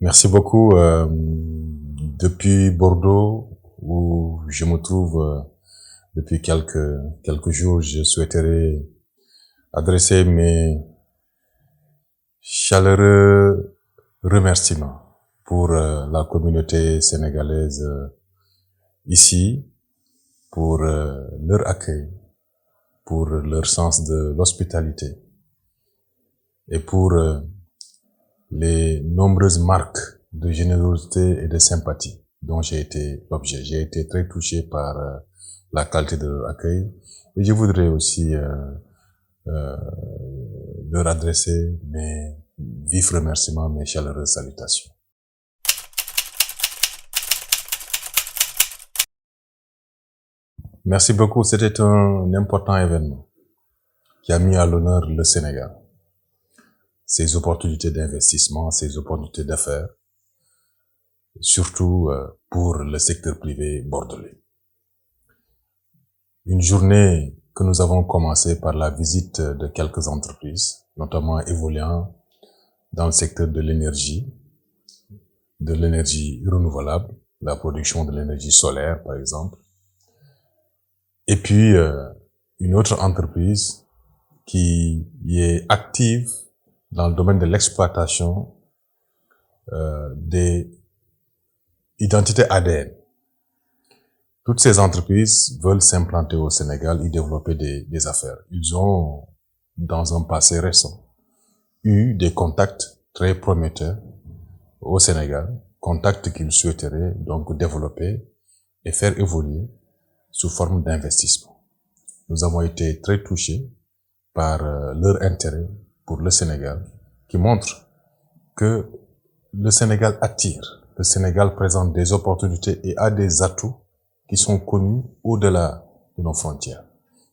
Merci beaucoup. Depuis Bordeaux, où je me trouve depuis quelques jours, je souhaiterais adresser mes chaleureux remerciements pour la communauté sénégalaise ici, pour leur accueil, pour leur sens de l'hospitalité et pour les nombreuses marques de générosité et de sympathie dont j'ai été l'objet. J'ai été très touché par la qualité de leur accueil et je voudrais aussi euh, leur adresser mes vifs remerciements, mes chaleureuses salutations. Merci beaucoup. C'était un important événement qui a mis à l'honneur le Sénégal, ses opportunités d'investissement, ses opportunités d'affaires, surtout pour le secteur privé bordelais. Une journée que nous avons commencé par la visite de quelques entreprises, notamment évoluant dans le secteur de l'énergie renouvelable, la production de l'énergie solaire par exemple, et puis une autre entreprise qui est active dans le domaine de l'exploitation des identités ADN. Toutes ces entreprises veulent s'implanter au Sénégal et développer des affaires. Ils ont, dans un passé récent, eu des contacts très prometteurs au Sénégal, contacts qu'ils souhaiteraient donc développer et faire évoluer sous forme d'investissement. Nous avons été très touchés par leur intérêt pour le Sénégal, qui montre que le Sénégal attire, le Sénégal présente des opportunités et a des atouts qui sont connus au-delà de nos frontières,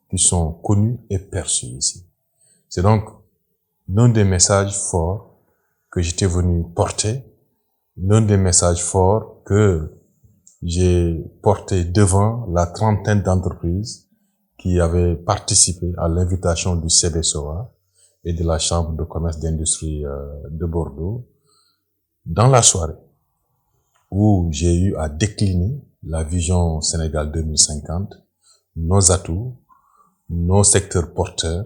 qui sont connus et perçus ici. C'est donc l'un des messages forts que j'étais venu porter, l'un des messages forts que j'ai porté devant la trentaine d'entreprises qui avaient participé à l'invitation du CBSOA et de la Chambre de commerce d'industrie de Bordeaux dans la soirée où j'ai eu à décliner la vision Sénégal 2050, nos atouts, nos secteurs porteurs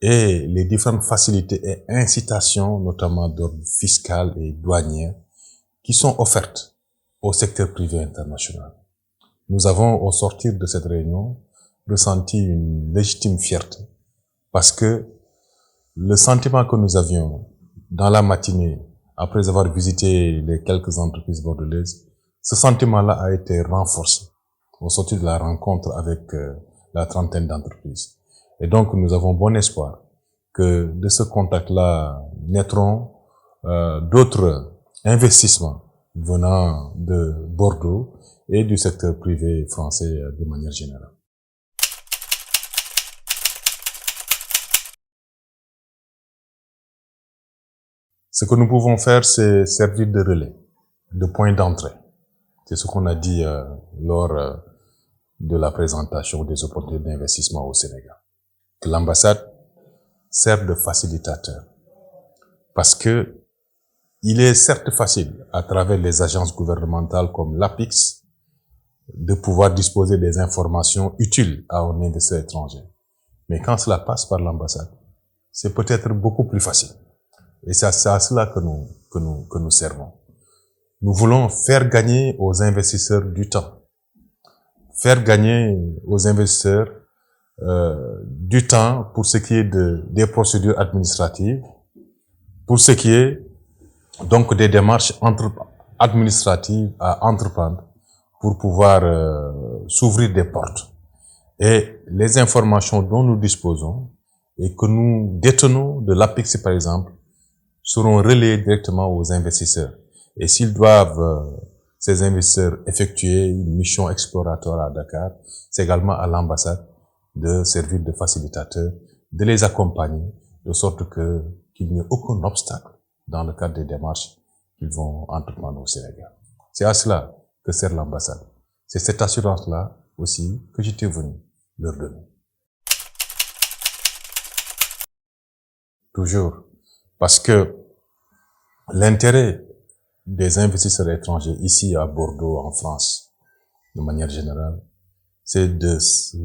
et les différentes facilités et incitations, notamment d'ordre fiscal et douanier, qui sont offertes au secteur privé international. Nous avons, au sortir de cette réunion, ressenti une légitime fierté parce que le sentiment que nous avions dans la matinée, après avoir visité les quelques entreprises bordelaises, ce sentiment-là a été renforcé au sortir de la rencontre avec la trentaine d'entreprises. Et donc, nous avons bon espoir que de ce contact-là naîtront d'autres investissements venant de Bordeaux et du secteur privé français de manière générale. Ce que nous pouvons faire, c'est servir de relais, de point d'entrée. C'est ce qu'on a dit lors de la présentation des opportunités d'investissement au Sénégal. Que l'ambassade sert de facilitateur. Parce que il est certes facile, à travers les agences gouvernementales comme l'APIX, de pouvoir disposer des informations utiles à un investisseur étranger. Mais quand cela passe par l'ambassade, c'est peut-être beaucoup plus facile. Et c'est à cela que nous servons. Nous voulons faire gagner aux investisseurs du temps. Faire gagner aux investisseurs du temps pour ce qui est des procédures administratives, pour ce qui est donc des démarches administratives à entreprendre pour pouvoir s'ouvrir des portes. Et les informations dont nous disposons et que nous détenons de l'APIX par exemple, seront relayés directement aux investisseurs. Et s'ils doivent, ces investisseurs, effectuer une mission exploratoire à Dakar, c'est également à l'ambassade de servir de facilitateur, de les accompagner, de sorte qu'il n'y ait aucun obstacle dans le cadre des démarches qu'ils vont entreprendre au Sénégal. C'est à cela que sert l'ambassade. C'est cette assurance-là aussi que j'étais venu leur donner. Toujours. Parce que l'intérêt des investisseurs étrangers ici à Bordeaux, en France, de manière générale, c'est de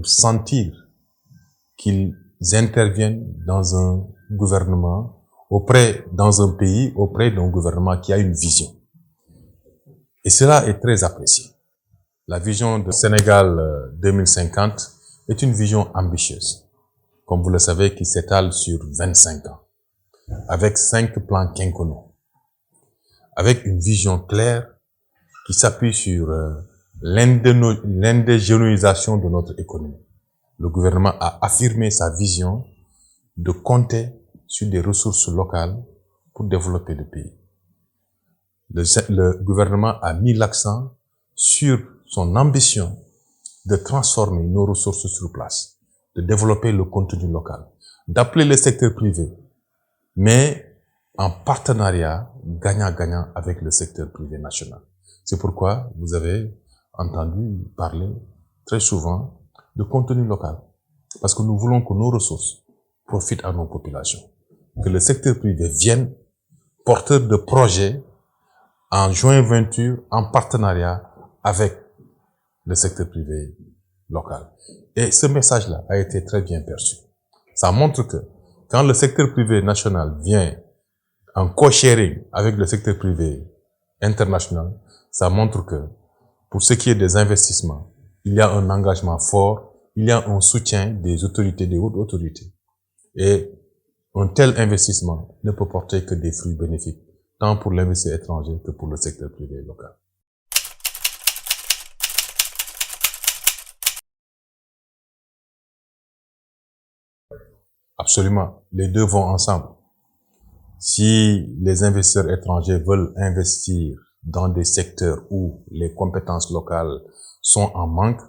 sentir qu'ils interviennent dans un gouvernement, dans un pays, auprès d'un gouvernement qui a une vision. Et cela est très apprécié. La vision de Sénégal 2050 est une vision ambitieuse, comme vous le savez, qui s'étale sur 25 ans, avec 5 plans quinquennaux, avec une vision claire qui s'appuie sur l'indégénoisation de notre économie. Le gouvernement a affirmé sa vision de compter sur des ressources locales pour développer le pays. Le gouvernement a mis l'accent sur son ambition de transformer nos ressources sur place, de développer le contenu local, d'appeler le secteur privé, mais en partenariat gagnant-gagnant avec le secteur privé national. C'est pourquoi vous avez entendu parler très souvent de contenu local, parce que nous voulons que nos ressources profitent à nos populations, que le secteur privé vienne porteur de projets en joint-venture, en partenariat avec le secteur privé local. Et ce message-là a été très bien perçu. Ça montre que quand le secteur privé national vient en co-sharing avec le secteur privé international, ça montre que pour ce qui est des investissements, il y a un engagement fort, il y a un soutien des autorités, des hautes autorités. Et un tel investissement ne peut porter que des fruits bénéfiques, tant pour l'investisseur étranger que pour le secteur privé local. Absolument, les deux vont ensemble. Si les investisseurs étrangers veulent investir dans des secteurs où les compétences locales sont en manque,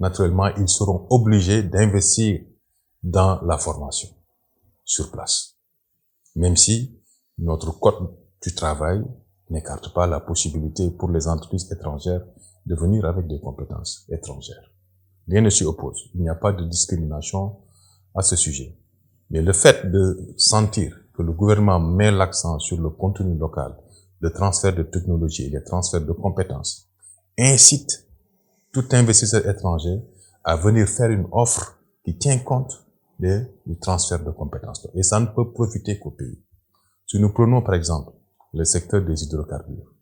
naturellement, ils seront obligés d'investir dans la formation sur place. Même si notre code du travail n'écarte pas la possibilité pour les entreprises étrangères de venir avec des compétences étrangères. Rien ne s'y oppose. Il n'y a pas de discrimination à ce sujet. Mais le fait de sentir que le gouvernement met l'accent sur le contenu local, le transfert de technologie et le transfert de compétences, incite tout investisseur étranger à venir faire une offre qui tient compte du transfert de compétences. Et ça ne peut profiter qu'au pays. Si nous prenons par exemple le secteur des hydrocarbures,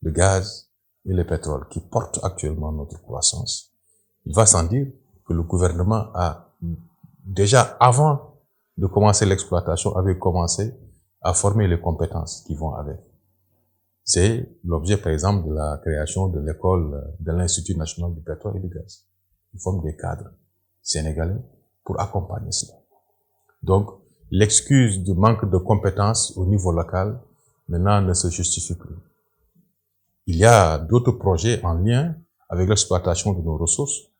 le gaz et le pétrole qui portent actuellement notre croissance, il va sans dire que le gouvernement a déjà avant de commencer l'exploitation avait commencé à former les compétences qui vont avec. C'est l'objet par exemple de la création de l'école de l'Institut national du pétrole et du gaz. Ils forment des cadres sénégalais pour accompagner cela. Donc, l'excuse du manque de compétences au niveau local, maintenant, ne se justifie plus. Il y a d'autres projets en lien avec l'exploitation de nos ressources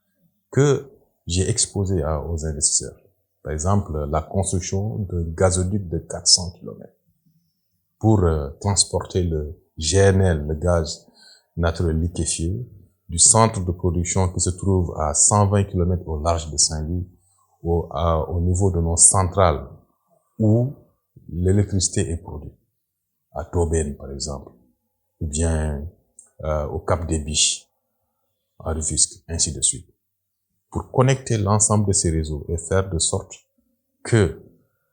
que j'ai exposés aux investisseurs. Par exemple, la construction d'un gazoduc de 400 km pour transporter le GNL, le gaz naturel liquéfié, du centre de production qui se trouve à 120 km au large de Saint-Louis, au niveau de nos centrales où l'électricité est produite, à Tobène par exemple, ou bien au Cap des Biches, à Rufisque, ainsi de suite. Pour connecter l'ensemble de ces réseaux et faire de sorte que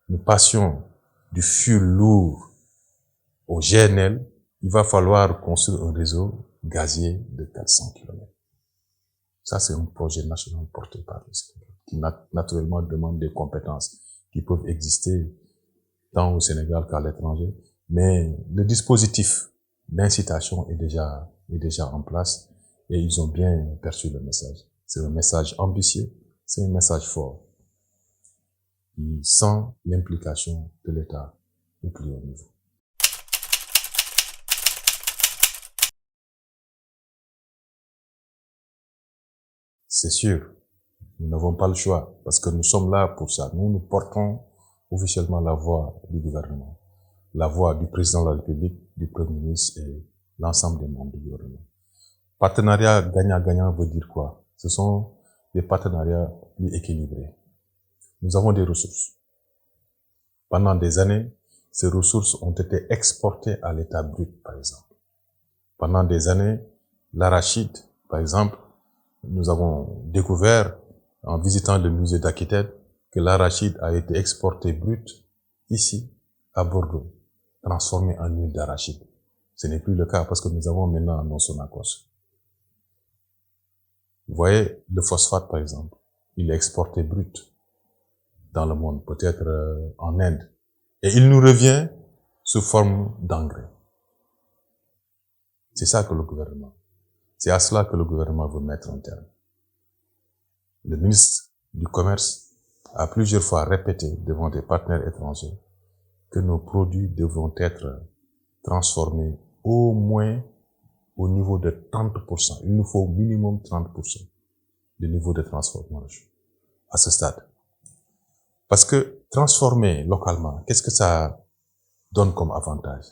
nous passions du fuel lourd au GNL, il va falloir construire un réseau gazier de 400 km. Ça, c'est un projet national porté par le Sénégal, qui naturellement demande des compétences qui peuvent exister tant au Sénégal qu'à l'étranger. Mais le dispositif d'incitation est déjà en place et ils ont bien perçu le message. C'est un message ambitieux, c'est un message fort. Sans l'implication de l'État au plus haut niveau. C'est sûr, nous n'avons pas le choix parce que nous sommes là pour ça. Nous portons officiellement la voix du gouvernement, la voix du président de la République, du Premier ministre et l'ensemble des membres du gouvernement. Partenariat gagnant-gagnant veut dire quoi? Ce sont des partenariats plus équilibrés. Nous avons des ressources. Pendant des années, ces ressources ont été exportées à l'état brut, par exemple. Pendant des années, l'arachide, par exemple, nous avons découvert, en visitant le musée d'Aquitaine, que l'arachide a été exporté brut ici, à Bordeaux, transformé en huile d'arachide. Ce n'est plus le cas parce que nous avons maintenant nos Sonacos. Vous voyez, le phosphate, par exemple, il est exporté brut dans le monde, peut-être en Inde. Et il nous revient sous forme d'engrais. C'est ça que le gouvernement, c'est à cela que le gouvernement veut mettre un terme. Le ministre du Commerce a plusieurs fois répété devant des partenaires étrangers que nos produits devront être transformés au moins au niveau de 30%. Il nous faut au minimum 30% de niveau de transformation à ce stade. Parce que transformer localement, qu'est-ce que ça donne comme avantage?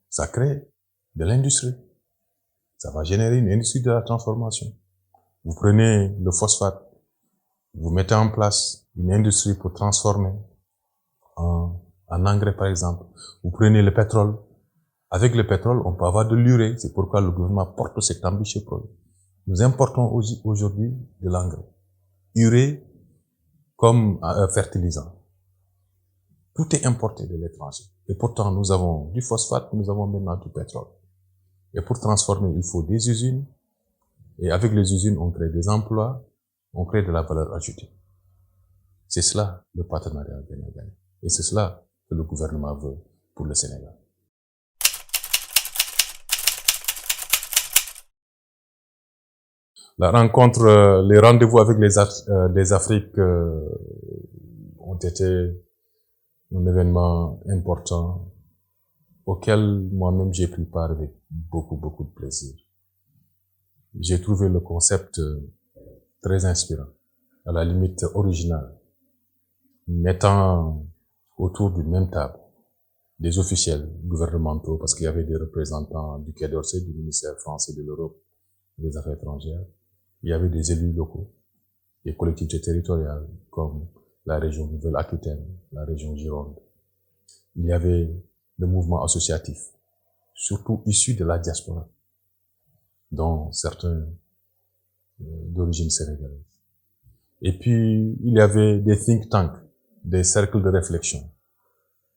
Ça crée de l'industrie. Ça va générer une industrie de la transformation. Vous prenez le phosphate, vous mettez en place une industrie pour transformer en engrais, par exemple. Vous prenez le pétrole. Avec le pétrole, on peut avoir de l'urée. C'est pourquoi le gouvernement porte cet ambitieux projet. Nous importons aujourd'hui de l'engrais. Urée comme fertilisant. Tout est importé de l'étranger. Et pourtant, nous avons du phosphate, nous avons maintenant du pétrole. Et pour transformer, il faut des usines. Et avec les usines, on crée des emplois, on crée de la valeur ajoutée. C'est cela, le partenariat gagnant-gagnant. Et c'est cela que le gouvernement veut pour le Sénégal. La rencontre, les rendez-vous avec les Afriques ont été un événement important auquel moi-même j'ai pris part avec beaucoup de plaisir. J'ai trouvé le concept très inspirant, à la limite original, mettant autour d'une même table des officiels gouvernementaux, parce qu'il y avait des représentants du Quai d'Orsay, du ministère français de l'Europe et des Affaires étrangères. Il y avait des élus locaux, des collectivités territoriales, comme la région Nouvelle-Aquitaine, la région Gironde. Il y avait le mouvement associatif, surtout issus de la diaspora, dont certains d'origine sénégalaise. Et puis, il y avait des think tanks, des cercles de réflexion,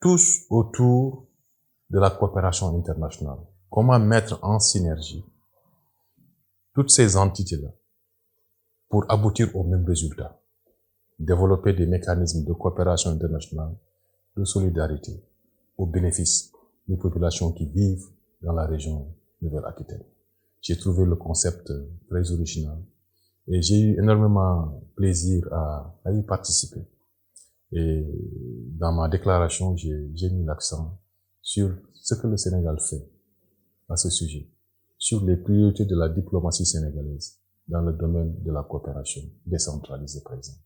tous autour de la coopération internationale. Comment mettre en synergie toutes ces entités-là pour aboutir au même résultat. Développer des mécanismes de coopération internationale, de solidarité, au bénéfice des populations qui vivent dans la région Nouvelle-Aquitaine. J'ai trouvé le concept très original et j'ai eu énormément plaisir à y participer. Et dans ma déclaration, j'ai mis l'accent sur ce que le Sénégal fait à ce sujet, sur les priorités de la diplomatie sénégalaise dans le domaine de la coopération décentralisée, par exemple.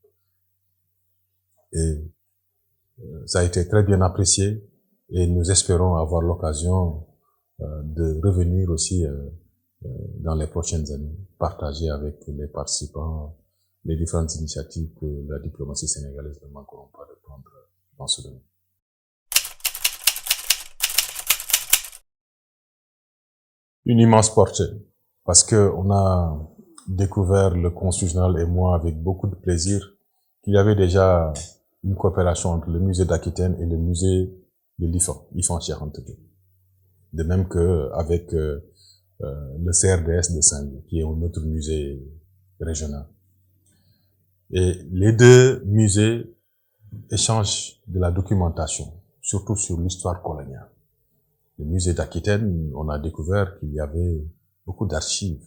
Et ça a été très bien apprécié et nous espérons avoir l'occasion de revenir aussi dans les prochaines années, partager avec les participants les différentes initiatives que la diplomatie sénégalaise ne manqueront pas de prendre dans ce domaine. Une immense portée, parce que on a découvert, le consul général et moi, avec beaucoup de plaisir, qu'il y avait déjà une coopération entre le musée d'Aquitaine et le musée de l'IFAN Cheikh Anta Diop. De même que avec le CRDS de Saint-Louis, qui est un autre musée régional. Et les deux musées échangent de la documentation, surtout sur l'histoire coloniale. Le musée d'Aquitaine, on a découvert qu'il y avait beaucoup d'archives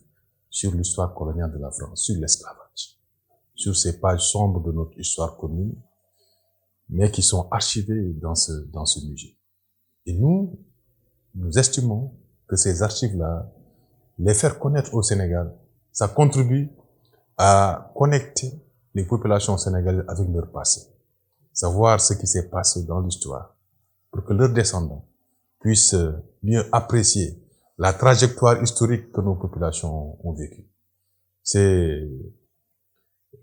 sur l'histoire coloniale de la France, sur l'esclavage, sur ces pages sombres de notre histoire commune, mais qui sont archivées dans ce musée. Et nous estimons que ces archives-là, les faire connaître au Sénégal, ça contribue à connecter les populations sénégalaises avec leur passé. Savoir ce qui s'est passé dans l'histoire, pour que leurs descendants puissent mieux apprécier la trajectoire historique que nos populations ont vécue. C'est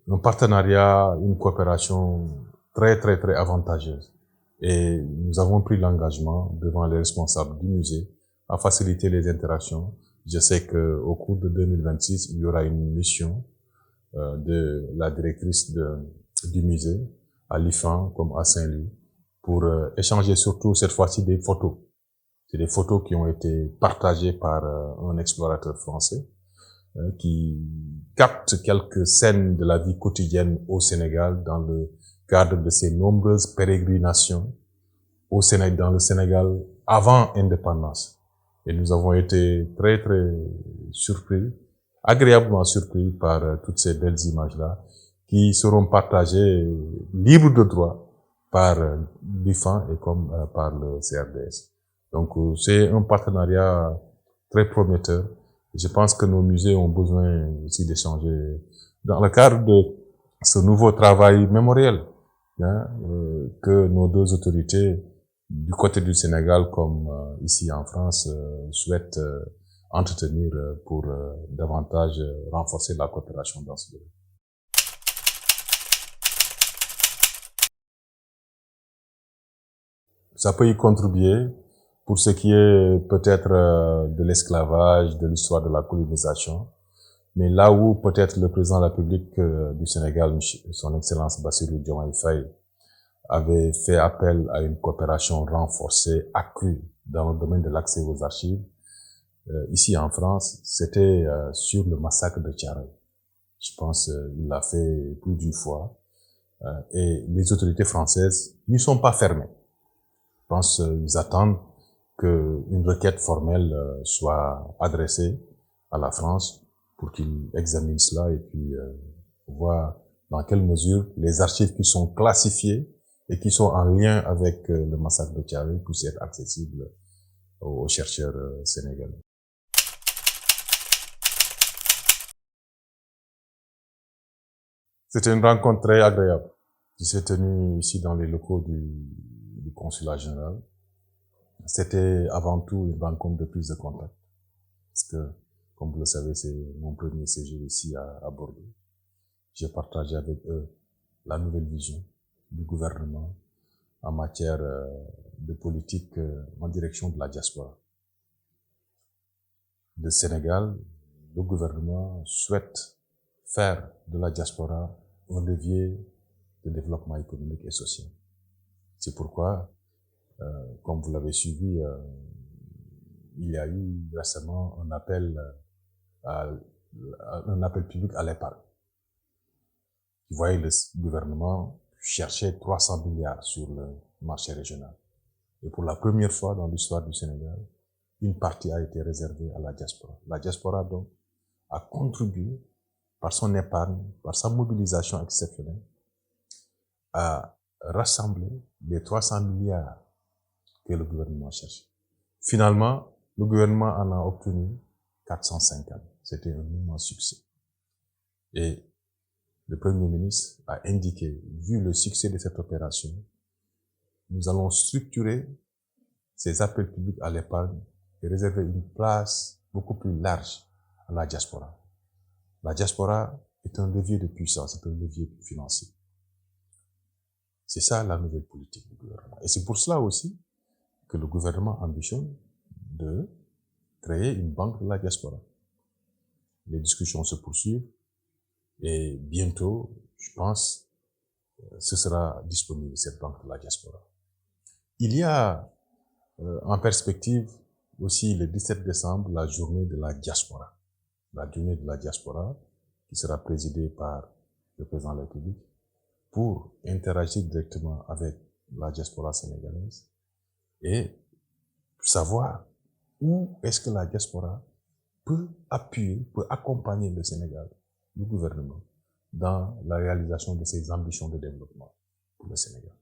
un partenariat, une coopération très avantageuse. Et nous avons pris l'engagement devant les responsables du musée à faciliter les interactions. Je sais qu'au cours de 2026, il y aura une mission de la directrice du musée à l'IFAN comme à Saint-Louis pour échanger surtout cette fois-ci des photos. C'est des photos qui ont été partagées par un explorateur français qui capte quelques scènes de la vie quotidienne au Sénégal dans le cadre de ces nombreuses pérégrinations au Sénégal, dans le Sénégal avant indépendance. Et nous avons été très, très surpris, agréablement surpris par toutes ces belles images-là qui seront partagées libres de droit par l'IFAN et comme par le CRDS. Donc, c'est un partenariat très prometteur. Je pense que nos musées ont besoin aussi d'échanger dans le cadre de ce nouveau travail mémoriel que nos deux autorités du côté du Sénégal comme ici en France souhaitent entretenir pour davantage renforcer la coopération dans ce domaine. Ça peut y contribuer pour ce qui est peut-être de l'esclavage, de l'histoire de la colonisation, mais là où peut-être le président de la République du Sénégal, son Excellence Bassirou Diomaye Faye, avait fait appel à une coopération renforcée, accrue dans le domaine de l'accès aux archives. Ici en France, c'était sur le massacre de Thiaroye. Je pense il l'a fait plus d'une fois. Et les autorités françaises n'y sont pas fermées. Je pense ils attendent qu'une requête formelle soit adressée à la France pour qu'ils examinent cela et puis voir dans quelle mesure les archives qui sont classifiées et qui sont en lien avec le massacre de Thiaroye puissent être accessibles aux chercheurs sénégalais. C'était une rencontre très agréable qui s'est tenue ici dans les locaux du consulat général. C'était avant tout une rencontre de prise de contact. Parce que, comme vous le savez, c'est mon premier séjour ici à Bordeaux. J'ai partagé avec eux la nouvelle vision du gouvernement en matière de politique en direction de la diaspora. Le Sénégal, le gouvernement souhaite faire de la diaspora un levier de développement économique et social. C'est pourquoi, comme vous l'avez suivi, il y a eu récemment un appel public à l'épargne. Vous voyez, le gouvernement cherchait 300 milliards sur le marché régional. Et pour la première fois dans l'histoire du Sénégal, une partie a été réservée à la diaspora. La diaspora, donc, a contribué par son épargne, par sa mobilisation exceptionnelle, à rassembler les 300 milliards que le gouvernement cherchait. Finalement, le gouvernement en a obtenu 450. C'était un immense succès. Et le Premier ministre a indiqué, vu le succès de cette opération, nous allons structurer ces appels publics à l'épargne et réserver une place beaucoup plus large à la diaspora. La diaspora est un levier de puissance, c'est un levier financier. C'est ça la nouvelle politique du gouvernement. Et c'est pour cela aussi que le gouvernement ambitionne de créer une banque de la diaspora. Les discussions se poursuivent et bientôt, je pense, ce sera disponible, cette banque de la diaspora. Il y a en perspective aussi le 17 décembre, la journée de la diaspora. La journée de la diaspora qui sera présidée par le président de la République pour interagir directement avec la diaspora sénégalaise et savoir où est-ce que la diaspora peut appuyer, peut accompagner le Sénégal, le gouvernement, dans la réalisation de ses ambitions de développement pour le Sénégal.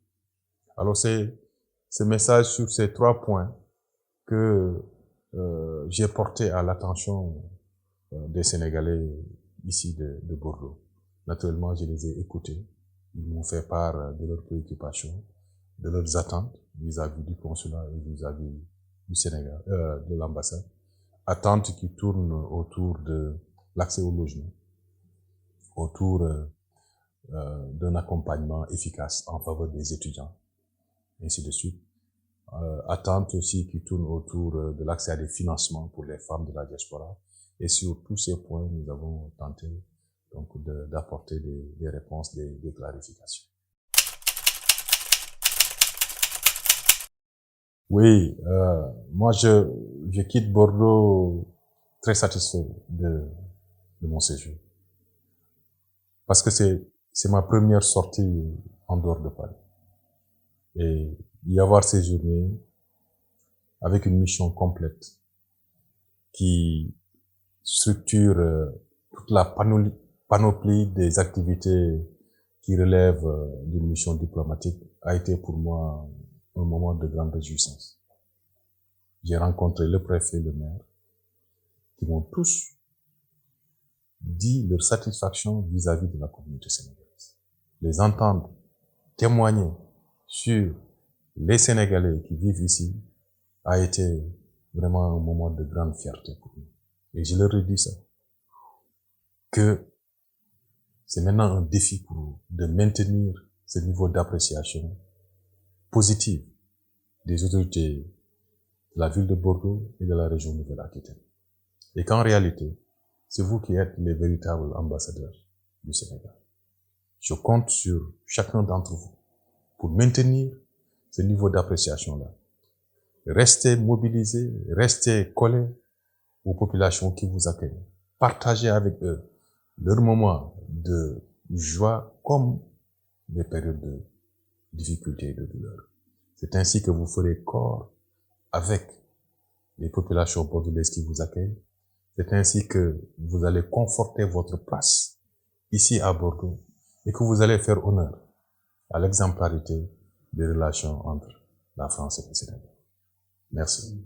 Alors c'est ce message sur ces 3 points que j'ai porté à l'attention des Sénégalais ici de Bordeaux. Naturellement, je les ai écoutés. Ils m'ont fait part de leurs préoccupations, de leurs attentes vis-à-vis du consulat et vis-à-vis du Sénégal, de l'ambassade. Attentes qui tournent autour de l'accès au logement, autour d'un accompagnement efficace en faveur des étudiants, ainsi de suite. attentes aussi qui tournent autour de l'accès à des financements pour les femmes de la diaspora. Et sur tous ces points, nous avons tenté donc d'apporter des réponses, des clarifications. Oui, moi je quitte Bordeaux très satisfait de mon séjour. Parce que c'est ma première sortie en dehors de Paris. Et y avoir séjourné avec une mission complète qui structure toute la panoplie des activités qui relèvent d'une mission diplomatique a été pour moi un moment de grande réjouissance. J'ai rencontré le préfet, le maire, qui m'ont tous dit leur satisfaction vis-à-vis de la communauté sénégalaise. Les entendre témoigner sur les Sénégalais qui vivent ici a été vraiment un moment de grande fierté pour nous. Et je leur ai dit ça, que c'est maintenant un défi pour nous de maintenir ce niveau d'appréciation positive des autorités de la ville de Bordeaux et de la région Nouvelle-Aquitaine. Et qu'en réalité, c'est vous qui êtes les véritables ambassadeurs du Sénégal. Je compte sur chacun d'entre vous pour maintenir ce niveau d'appréciation-là. Restez mobilisés, restez collés aux populations qui vous accueillent. Partagez avec eux leurs moments de joie comme des périodes de difficulté et de douleur. C'est ainsi que vous ferez corps avec les populations bordelaises qui vous accueillent. C'est ainsi que vous allez conforter votre place ici à Bordeaux et que vous allez faire honneur à l'exemplarité des relations entre la France et le Sénégal. Merci.